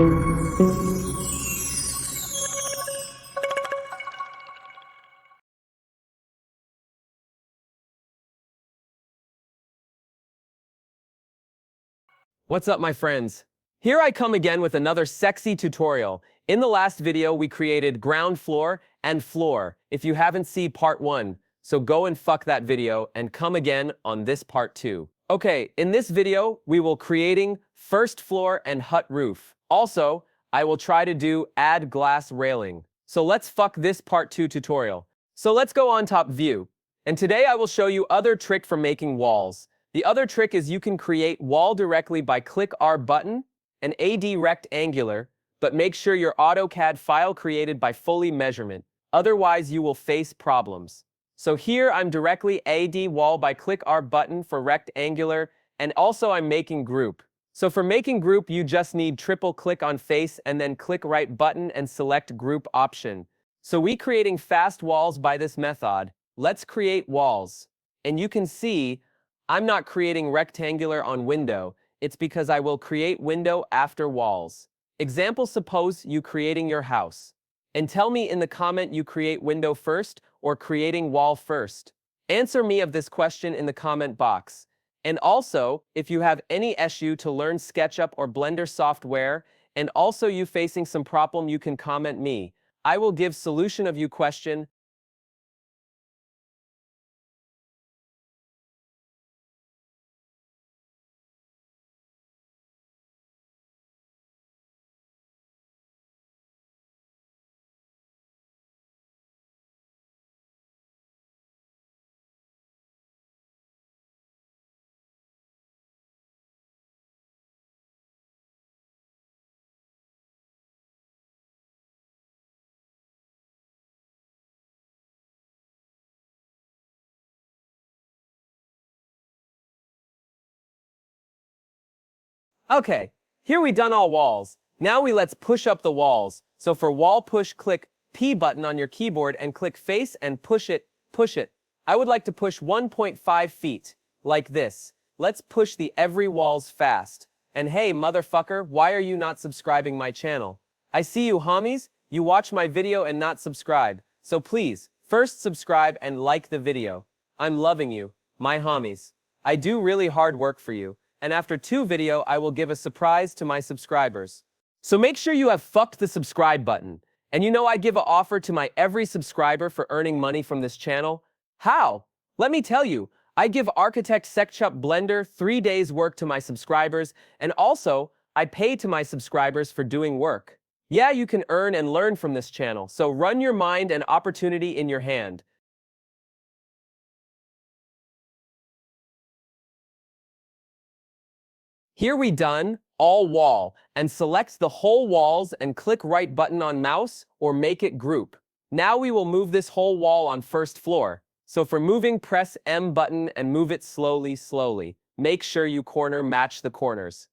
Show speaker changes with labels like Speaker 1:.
Speaker 1: What's up, my friends? Here I come again with another sexy tutorial. In the last video, we created ground floor and floor. If you haven't seen part 1, so go and fuck that video and come again on this part 2. Okay, in this video, we will creating first floor and hut roof. Also, I will try to do add glass railing. So let's fuck this part 2 tutorial. So let's go on top view. And today I will show you other trick for making walls. The other trick is you can create wall directly by click R button and AD rectangular, but make sure your AutoCAD file created by fully measurement. Otherwise, you will face problems. So here I'm directly AD wall by click R button for rectangular, and also I'm making group. So for making group, you just need triple click on face and then click right button and select group option. So we creating fast walls by this method. Let's create walls. And you can see I'm not creating rectangular on window. It's because I will create window after walls. Example, suppose you creating your house. And tell me in the comment you create window first or creating wall first. Answer me of this question in the comment box. And also, if you have any issue to learn SketchUp or Blender software, and also you facing some problem, you can comment me. I will give solution of you question. Okay, here we done all walls. Now let's push up the walls. So for wall push, click P button on your keyboard and click face and push it, push it. I would like to push 1.5 feet, like this. Let's push the every walls fast. And hey, motherfucker, why are you not subscribing my channel? I see you homies, you watch my video and not subscribe. So please, first subscribe and like the video. I'm loving you, my homies. I do really hard work for you. And after 2 video, I will give a surprise to my subscribers. So make sure you have fucked the subscribe button. And you know I give an offer to my every subscriber for earning money from this channel. How? Let me tell you, I give Architect SketchUp Blender 3 days work to my subscribers, and also, I pay to my subscribers for doing work. Yeah, you can earn and learn from this channel, so run your mind and opportunity in your hand. Here we done all wall and select the whole walls and click right button on mouse or make it group. Now we will move this whole wall on first floor. So for moving, press M button and move it slowly. Make sure you corner match the corners.